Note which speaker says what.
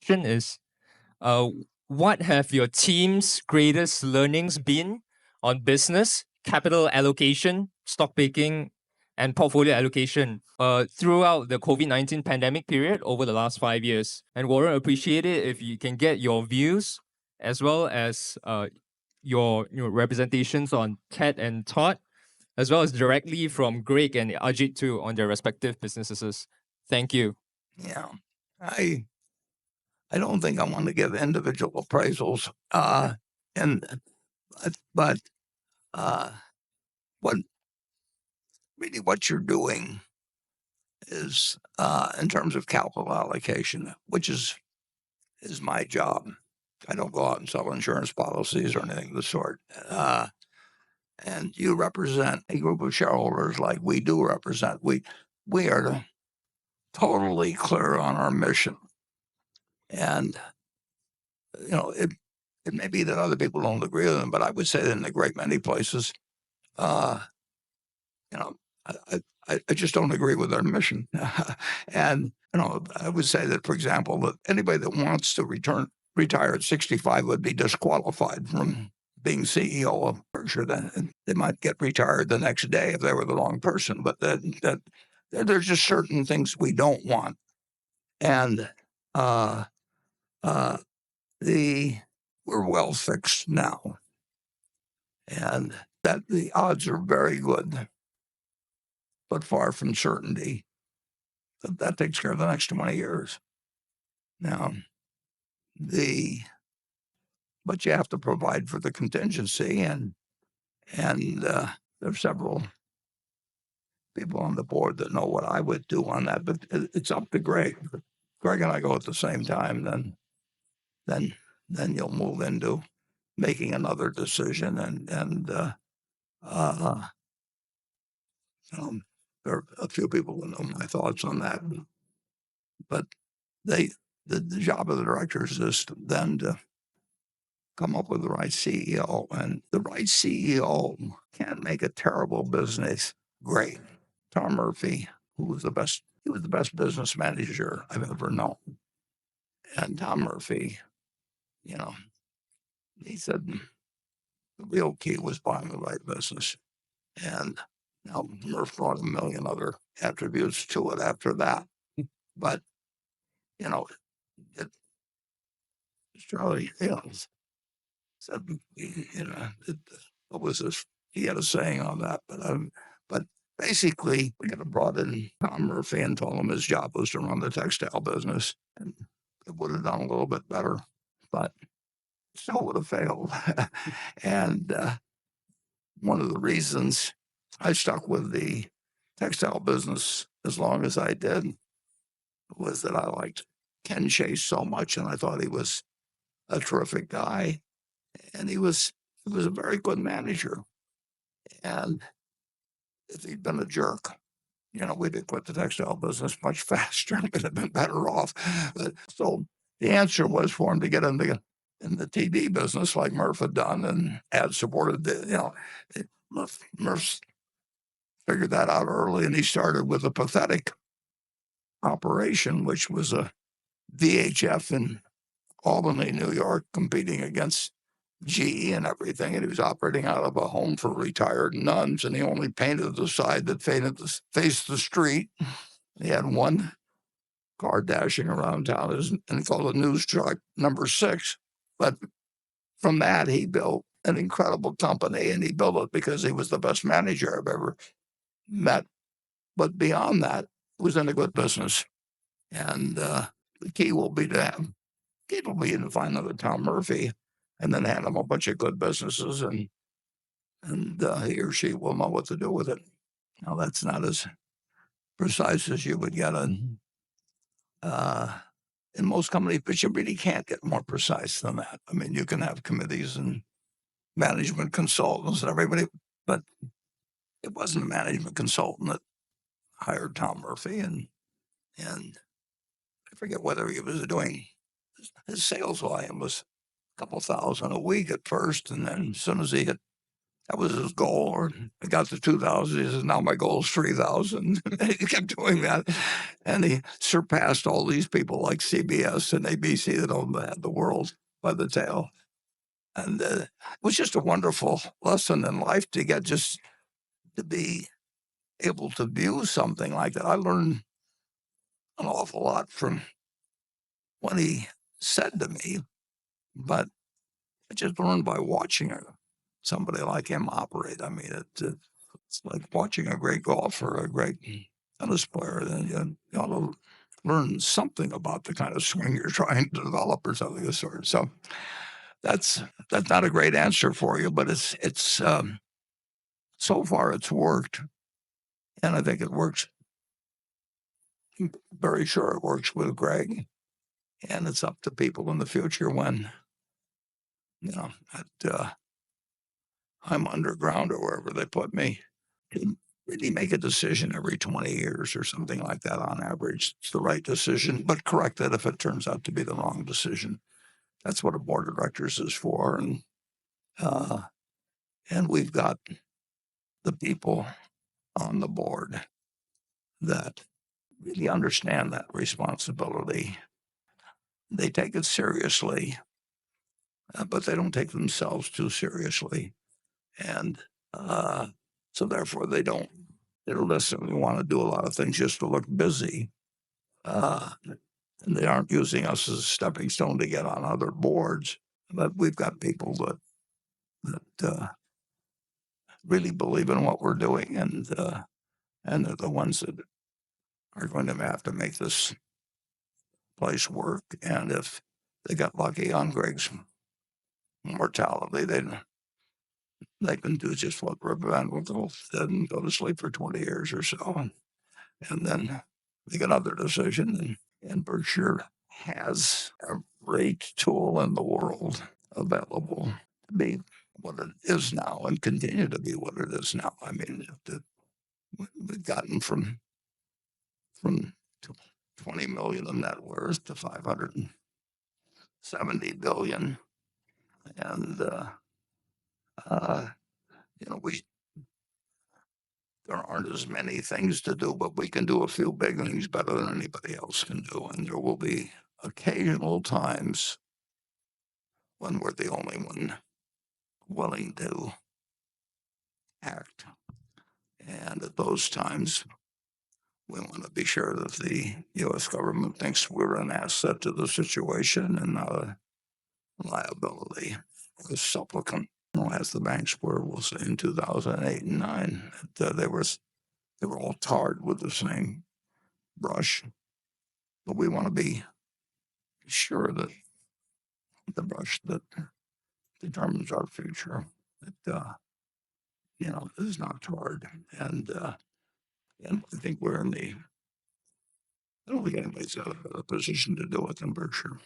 Speaker 1: question is, uh, what have your team's greatest learnings been on business, capital allocation, stock picking, and portfolio allocation throughout the COVID-19 pandemic period over the last 5 years? And Warren, appreciate it if you can get your views as well as your representations on Ted and Todd, as well as directly from Greg and Ajit too on their respective businesses. Thank you.
Speaker 2: Yeah, I don't think I want to give individual appraisals. And but what what you're doing is in terms of capital allocation, which is my job. I don't go out and sell insurance policies or anything of the sort. And you represent a group of shareholders like we do represent. We are totally clear on our mission, and it may be that other people don't agree with them, but I would say that in a great many places, uh, you know, I just don't agree with their mission. And I would say that, for example, that anybody that wants to retire at 65 would be disqualified from being CEO of Berkshire. Then they might get retired the next day if they were the wrong person. But that there's just certain things we don't want, and uh, uh, we're well fixed now, and that the odds are very good, but far from certainty that takes care of the next 20 years. Now, but you have to provide for the contingency, and there's several people on the board that know what I would do on that, but it's up to Greg. If Greg and I go at the same time, then you'll move into making another decision, and uh, there are a few people that know my thoughts on that, but the job of the directors is then to come up with the right CEO, and the right CEO can make a terrible business great. Tom Murphy, he was the best business manager I've ever known. And Tom Murphy, you know, he said the real key was buying the right business. And now Murph brought a million other attributes to it after that. But, you know, it, Charlie, said, what was this? He had a saying on that, but basically, we could have brought in Tom Murphy and told him his job was to run the textile business, and it would have done a little bit better, but still would have failed. And one of the reasons I stuck with the textile business as long as I did was that I liked Ken Chase so much, and I thought he was a terrific guy, and he was a very good manager. And if he'd been a jerk, we'd have quit the textile business much faster and would have been better off. So the answer was for him to get in the TV business like Murph had done and ad supported. Murph figured that out early, and he started with a pathetic operation, which was a VHF in Albany, New York, competing against GE and everything, and he was operating out of a home for retired nuns, and he only painted the side that faced the street. He had one car dashing around town, and he called it news truck number 6. But from that, he built an incredible company, and he built it because he was the best manager I've ever met. But beyond that, he was in a good business, and the key will be to find another Tom Murphy and then hand him a bunch of good businesses, and he or she will know what to do with it. Now, that's not as precise as you would get in most companies, but you really can't get more precise than that. I mean, you can have committees and management consultants and everybody, but it wasn't a management consultant that hired Tom Murphy, and I forget whether he was doing his sales volume was a couple thousand a week at first, and then as soon as he hit That was his goal. Or he got to 2,000. He says, now my goal is 3,000. He kept doing that. And he surpassed all these people like CBS and ABC that had the world by the tail. And it was just a wonderful lesson in life to get just to be able to view something like that. I learned an awful lot from what he said to me, but I just learned by watching somebody like him operate. I mean, it's like watching a great golfer, a great tennis player, and you ought to learn something about the kind of swing you're trying to develop or something of the sort. So that's not a great answer for you, but it's so far it's worked, and I think it works. I'm very sure it works with Greg, and it's up to people in the future when that I'm underground or wherever they put me, to really make a decision every 20 years or something like that on average. It's the right decision, but correct it if it turns out to be the wrong decision. That's what a board of directors is for. Uh, and we've got the people on the board that really understand that responsibility. They take it seriously, but they don't take themselves too seriously. And so therefore they don't necessarily want to do a lot of things just to look busy. And they aren't using us as a stepping stone to get on other boards. But we've got people that really believe in what we're doing, and they're the ones that are going to have to make this place work. And if they got lucky on Greg's mortality, they can do just what Rip Van Winkle did and go to sleep for 20 years or so, and then make another decision. And Berkshire has a great tool in the world available to be what it is now and continue to be what it is now. I mean, we've gotten from 20 million in net worth to 570 billion, and we there aren't as many things to do, but we can do a few big things better than anybody else can do. And there will be occasional times when we're the only one willing to act. And at those times, we want to be sure that the U.S. government thinks we're an asset to the situation and not a liability, a supplicant. As the banks were, we'll say in 2008 and 9, they were all tarred with the same brush. But we want to be sure that the brush that determines our future, that is not tarred. And I think we're in the I don't think anybody's got a better position to do it than Berkshire.